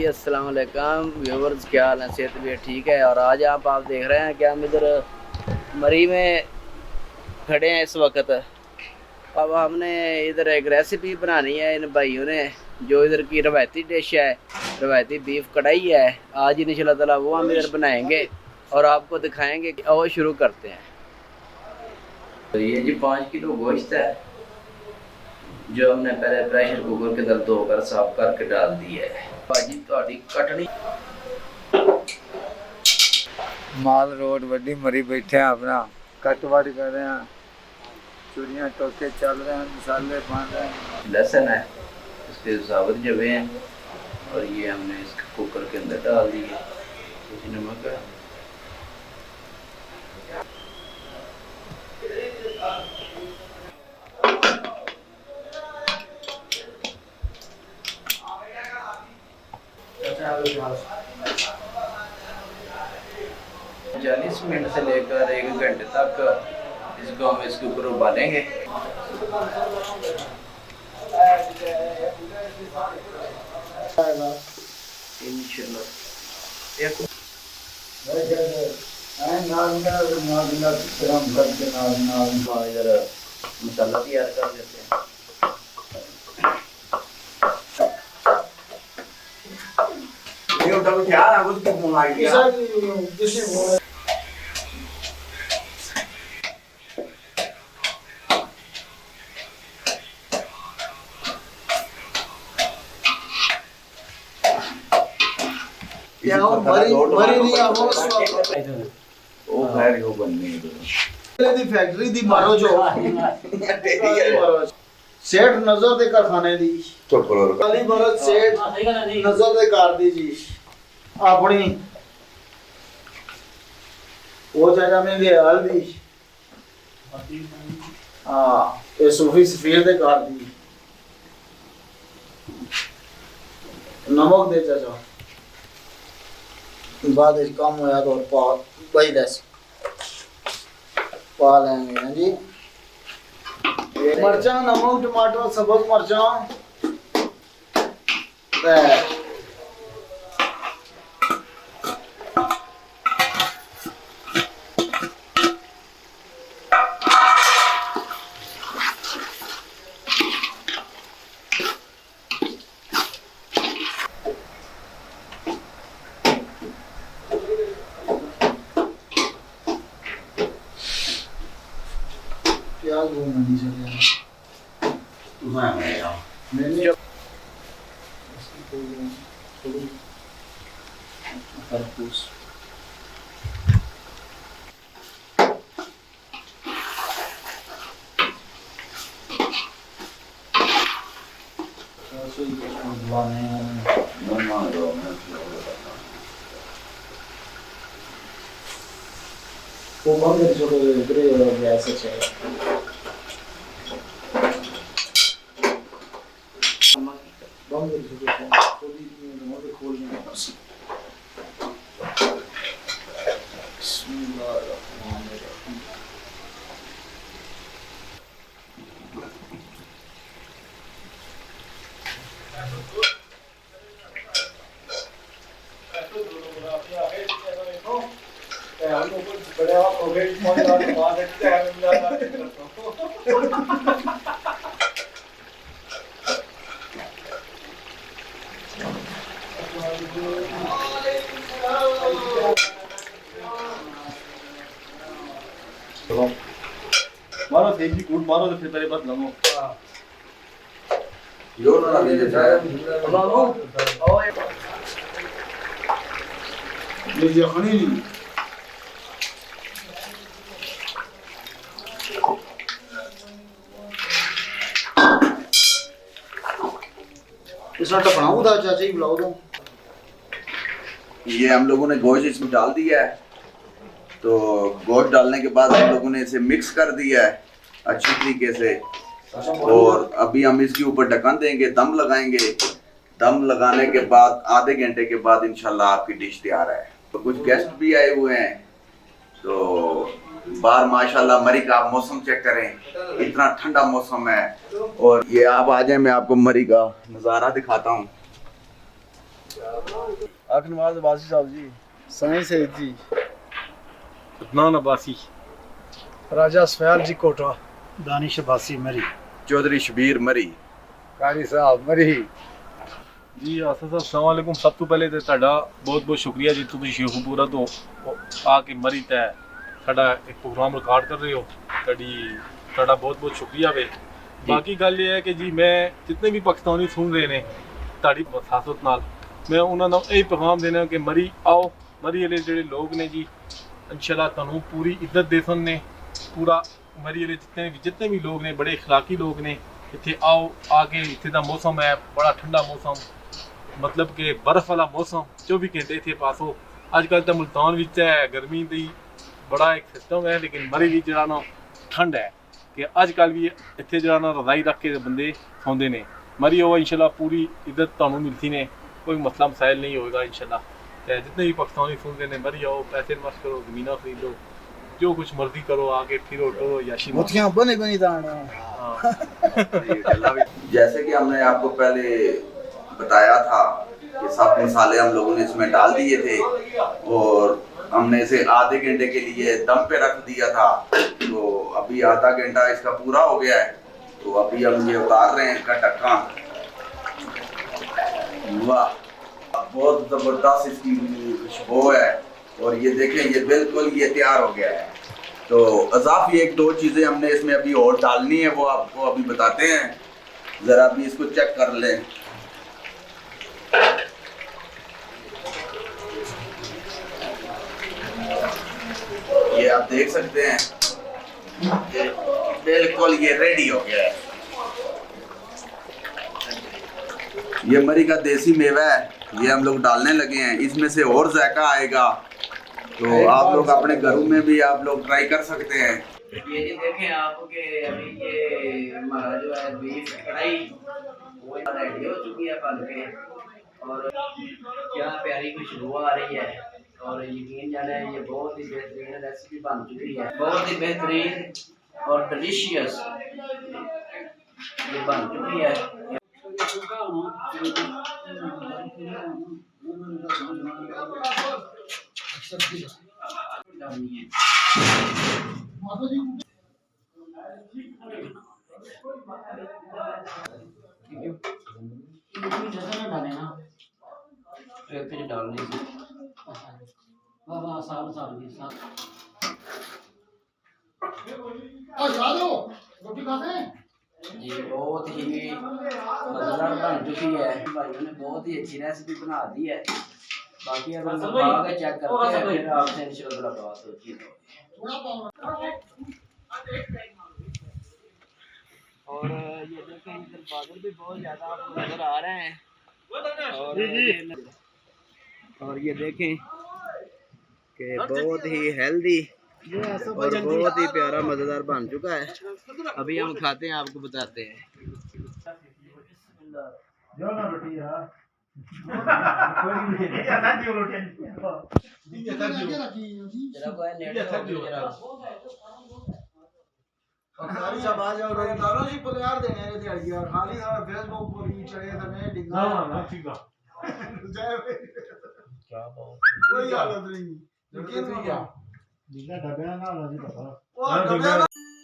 अस्सलाम वालेकुम व्यूवर्स, क्या हाल है? सेहत भी ठीक है। और आज आप देख रहे हैं कि हम इधर मरी में खड़े हैं इस वक्त। अब हमने इधर एक रेसिपी बनानी है इन भाइयों ने, जो इधर की रवायती डिश है, रवायती बीफ कढ़ाई है। आज इंशाल्लाह ताला वो हम इधर बनाएंगे और आपको दिखाएंगे। और शुरू करते हैं। तो ये जी 5 किलो गोश्त है, जो हमने पहले प्रेशर कुकर के अंदर धोकर साफ करके डाल दी है। भाजी थोड़ी कटनी माल रोड वड्डी मरी बैठे हैं, अपना कटवाड़ कर रहे हैं, चूड़ियाँ टोके चल रहे हैं, मसाले बन रहे हैं। लहसुन है, इसके साबुत जवे हैं और ये हमने इस कुकर के अंदर डाल दिए। कुछ नमक है, चालीस मिनट से लेकर 1 घंटे तक इसको हम इसके ऊपर उबालेंगे। मसाला तैयार कर देते हैं। फैक्ट्री दी मारो जो सेठ नजर दे कर खाने दी काली भरत सेठ नजर दे कर दी जी अपनी वो चाचा में दे हल्दी ये सूफी सफीर दे कर दी नमक दे चाचा बाद इस काम होया तो पा भाई दस पा लेंगे हैं जी। मरचा नमक टमाटर सबक मरचा प्याज वो नहीं चलेगा मैंने खरबूज वो बंद छोटे ग्रे और गैस है मारो तेजी कूट मारो तो फिर पहले बात लमो यो ना दे देता है लमो ओए ये खनी नहीं इसमें टपनाऊं था चाचा ही बुलाओ तो। ये हम लोगों ने गोश्त इसमें डाल दिया है, तो गोश्त डालने के बाद हम लोगों ने इसे मिक्स कर दिया है अच्छी तरीके से। और अभी हम इसके ऊपर ढक्कन देंगे, दम लगाएंगे। दम लगाने के बाद आधे घंटे के बाद इंशाल्लाह आपकी डिश तैयार है। तो कुछ गेस्ट भी आए हुए हैं, तो बाहर माशाल्लाह मरी का आप मौसम चेक करें, इतना ठंडा मौसम है। और ये आप आ जाए, मैं आपको मरी का नज़ारा दिखाता हूँ। आख नवाज अब्बासी साहब जी, साईं सईद जी, अदनान अब्बासी, राजा सफयाल जी कोटवा, दानिश अब्बासी मरी, चौधरी शबीर मरी। कारी साहब मरी। जी आसिफ साहब अस्सलाम वालेकुम। सब तो पहले तो ਤੁਹਾਡਾ ਬਹੁਤ ਬਹੁਤ ਸ਼ੁਕਰੀਆ ਜੀ, ਤੁਸੀਂ ਸ਼ੇਖੂਪੁਰਾ ਤੋਂ ਆ ਕੇ ਮਰੀ ਤੇ ਸਾਡਾ ਇੱਕ ਪ੍ਰੋਗਰਾਮ ਰਿਕਾਰਡ ਕਰ ਰਹੇ ਹੋ। ਤੁਹਾਡਾ ਬਹੁਤ ਬਹੁਤ ਸ਼ੁਕਰੀਆ ਵੇ। ਬਾਕੀ ਗੱਲ ਇਹ ਹੈ ਕਿ ਜੀ ਮੈਂ ਜਿੰਨੇ ਵੀ ਪਾਕਿਸਤਾਨੀ ਸੁਣ ਰਹੇ ਨੇ ਤੁਹਾਡੀ ਵਸਾਤਤ ਨਾਲ, ਮੈਂ ਉਹਨਾਂ ਨੂੰ ਇਹ ਪੈਗਾਮ ਦੇਣਾ ਕਿ ਮਰੀ ਆਓ। ਮਰੀ ਵਾਲੇ ਜਿਹੜੇ ਲੋਕ ਨੇ ਜੀ इंशाल्लाह ਤੁਹਾਨੂੰ पूरी इज्जत ਦੇ ਸਨ ਨੇ। पूरा मरी वाले जितने भी लोग ने बड़े इखलाकी लोग ने, इतने आओ आके इतने का मौसम है बड़ा ठंडा मौसम, मतलब कि बर्फ वाला मौसम 24 घंटे इतने पास हो। अजकल तो मुल्तान विच है गर्मी की बड़ा एक सिस्टम है, लेकिन मरी भी जरा ना ठंड है कि अजकल भी इतने जरा ना रजाई रख के बंदे सौंदे ने। मरी हो इंशाल्लाह पूरी इज्जत तुहानू मिलती ने, कोई मसला मसाइल नहीं होएगा इंशाल्लाह। जितने भी पाकिस्तानी सुनते हैं मरी आओ, पैसे इन्वेस्ट करो, ज़मीना खरीदो, जो कुछ मर्जी करो, आके फिरो टोरो याशी मुठियां बने बनी दाना। जैसे कि हमने आपको पहले बताया था कि सब मसाले हम लोगों ने इसमें डाल दिए थे और हमने इसे आधे घंटे के लिए दम पे रख दिया था। तो अभी आधा घंटा इसका पूरा हो गया है, तो अभी हम ये उतार रहे हैं इसका ढक्कन। वाह, बहुत ज़बरदस्त इसकी खुशबू है। और ये देखें, ये बिल्कुल ये तैयार हो गया है। तो अजाफी एक दो चीज़ें हमने इसमें अभी और डालनी है, वो आपको अभी बताते हैं। ज़रा अभी इसको चेक कर लें। ये आप देख सकते हैं, बिल्कुल ये रेडी हो गया है। ये मरी का देसी मेवा है, ये हम लोग डालने लगे हैं। इसमें से और जायका आएगा, तो आप लोग अपने घरों में भी आप लोग ट्राई कर सकते हैं। ये जी देखें आपके अभी ये हमारा जो है बीफ कढ़ाई वो रेडी हो चुकी है बन के, और क्या प्यारी खुशबू आ रही है। और यकीन जाने ये बहुत ही बेहतरीन रेसिपी बन चुकी है, बहुत ही बेहतरीन और डिलीशियस ये बन चुकी है। ये बहुत ही मजेदार बन चुकी है, भाइयों ने बहुत ही अच्छी रेसिपी बना दी है। बाकी अब हम खा के चेक करते हैं, फिर आपसे इंशाल्लाह बात होती है। और ये देखें इधर बादल भी बहुत ज़्यादा आपको नज़र आ रहे हैं, और ये देखें कि बहुत ही हेल्दी और बहुत ही प्यारा मज़ेदार बन चुका है। अभी हम खाते हैं, आपको बताते हैं। कोई हालत नहीं